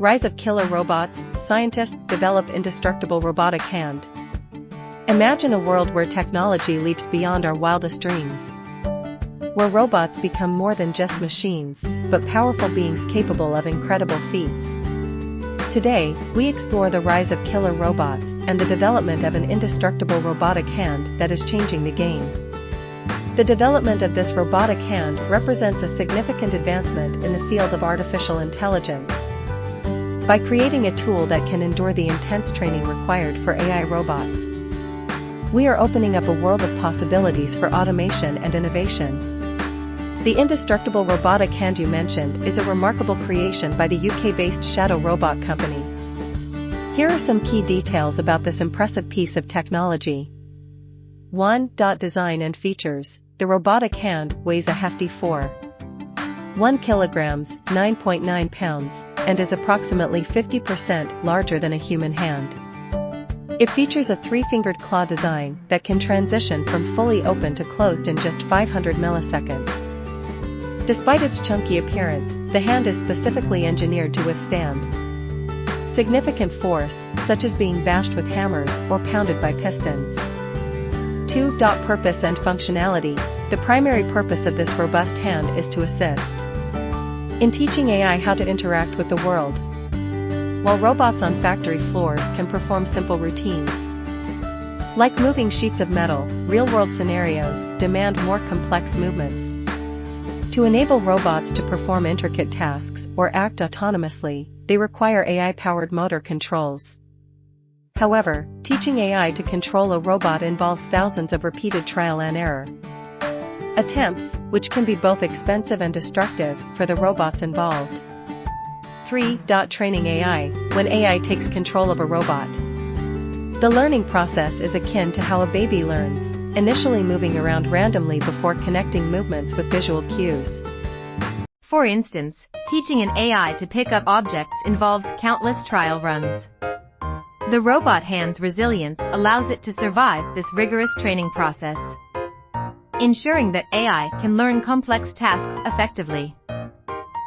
Rise of killer robots, scientists develop indestructible robotic hand. Imagine a world where technology leaps beyond our wildest dreams. Where robots become more than just machines, but powerful beings capable of incredible feats. Today, we explore the rise of killer robots and the development of an indestructible robotic hand that is changing the game. The development of this robotic hand represents a significant advancement in the field of artificial intelligence. By creating a tool that can endure the intense training required for AI robots, we are opening up a world of possibilities for automation and innovation. The indestructible robotic hand you mentioned is a remarkable creation by the UK-based Shadow Robot Company. Here are some key details about this impressive piece of technology. 1. Design and features. The robotic hand weighs a hefty 4.1 kilograms, 9.9 pounds, and is approximately 50% larger than a human hand. It features a 3-fingered claw design that can transition from fully open to closed in just 500 milliseconds. Despite its chunky appearance, the hand is specifically engineered to withstand significant force, such as being bashed with hammers or pounded by pistons. 2. Purpose and functionality. The primary purpose of this robust hand is to assist in teaching AI how to interact with the world. While robots on factory floors can perform simple routines, like moving sheets of metal, real-world scenarios demand more complex movements. To enable robots to perform intricate tasks or act autonomously, they require AI-powered motor controls. However, teaching AI to control a robot involves thousands of repeated trial and error attempts, which can be both expensive and destructive for the robots involved. 3. Training AI. When AI takes control of a robot, the learning process is akin to how a baby learns, initially moving around randomly before connecting movements with visual cues. For instance, teaching an AI to pick up objects involves countless trial runs. The robot hand's resilience allows it to survive this rigorous training process, ensuring that AI can learn complex tasks effectively.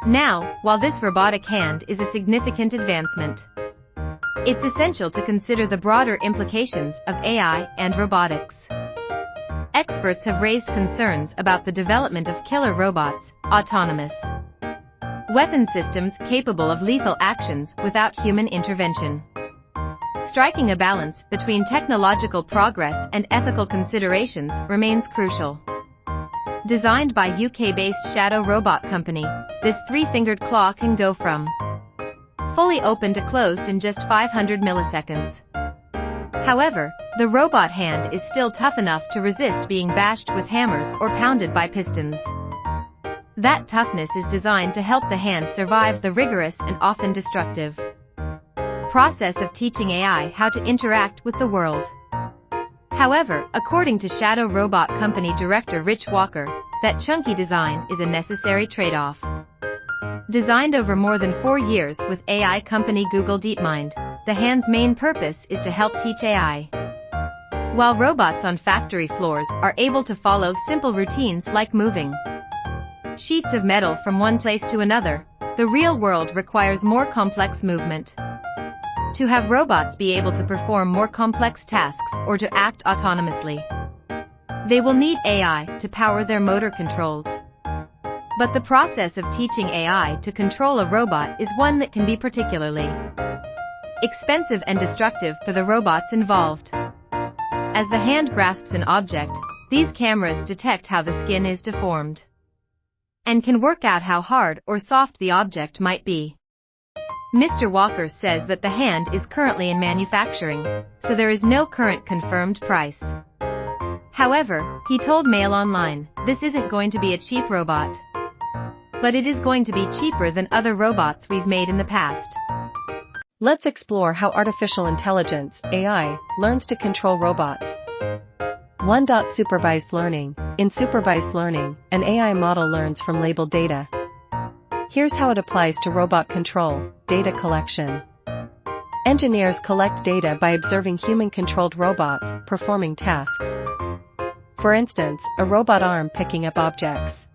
Now, while this robotic hand is a significant advancement, it's essential to consider the broader implications of AI and robotics. Experts have raised concerns about the development of killer robots, autonomous weapon systems capable of lethal actions without human intervention. Striking a balance between technological progress and ethical considerations remains crucial. Designed by UK-based Shadow Robot Company, this 3-fingered claw can go from fully open to closed in just 500 milliseconds. However, the robot hand is still tough enough to resist being bashed with hammers or pounded by pistons. That toughness is designed to help the hand survive the rigorous and often destructive process of teaching AI how to interact with the world. However, according to Shadow Robot Company director Rich Walker, that chunky design is a necessary trade-off. Designed over more than 4 years with AI company Google DeepMind, the hand's main purpose is to help teach AI. While robots on factory floors are able to follow simple routines like moving sheets of metal from one place to another, the real world requires more complex movement. To have robots be able to perform more complex tasks or to act autonomously, they will need AI to power their motor controls. But the process of teaching AI to control a robot is one that can be particularly expensive and destructive for the robots involved. As the hand grasps an object, these cameras detect how the skin is deformed and can work out how hard or soft the object might be. Mr. Walker says that the hand is currently in manufacturing, so there is no current confirmed price. However, he told Mail Online, "This isn't going to be a cheap robot. But it is going to be cheaper than other robots we've made in the past." Let's explore how artificial intelligence, AI, learns to control robots. 1. Supervised learning. In supervised learning, an AI model learns from labeled data. Here's how it applies to robot control: data collection. Engineers collect data by observing human-controlled robots performing tasks. For instance, a robot arm picking up objects.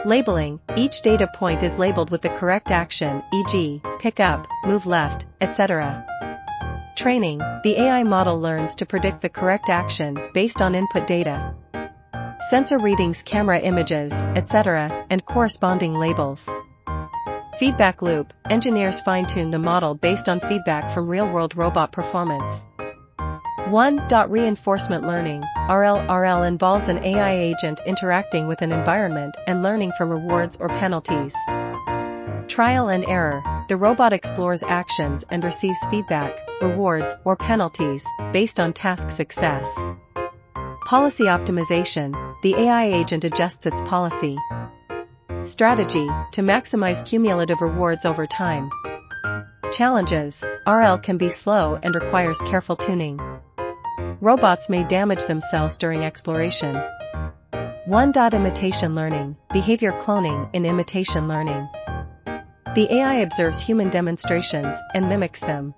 Labeling, each data point is labeled with the correct action, e.g., pick up, move left, etc. Training, the AI model learns to predict the correct action based on input data. Sensor readings, camera images, etc., and corresponding labels. Feedback loop, engineers fine-tune the model based on feedback from real-world robot performance. 1. Reinforcement learning, RL involves an AI agent interacting with an environment and learning from rewards or penalties. Trial and error, the robot explores actions and receives feedback, rewards, or penalties based on task success. Policy optimization, the AI agent adjusts its policy. Strategy, to maximize cumulative rewards over time. Challenges, RL can be slow and requires careful tuning. Robots may damage themselves during exploration. 1. Imitation learning, behavior cloning in imitation learning. The AI observes human demonstrations and mimics them.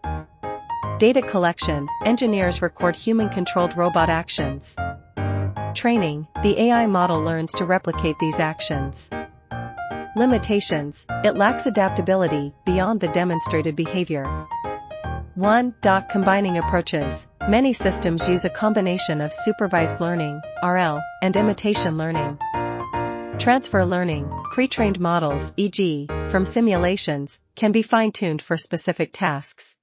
Data collection, engineers record human-controlled robot actions. Training, the AI model learns to replicate these actions. Limitations, it lacks adaptability beyond the demonstrated behavior. 1. Combining approaches, many systems use a combination of supervised learning, RL, and imitation learning. Transfer learning, pre-trained models, e.g., from simulations, can be fine-tuned for specific tasks.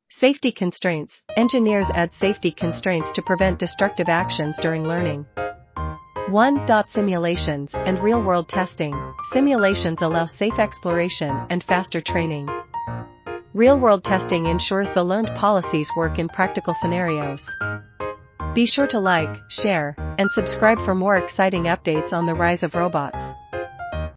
Safety constraints, engineers add safety constraints to prevent destructive actions during learning. 1. Simulations and real-world testing, simulations allow safe exploration and faster training. Real-world testing ensures the learned policies work in practical scenarios. Be sure to like, share, and subscribe for more exciting updates on the rise of robots.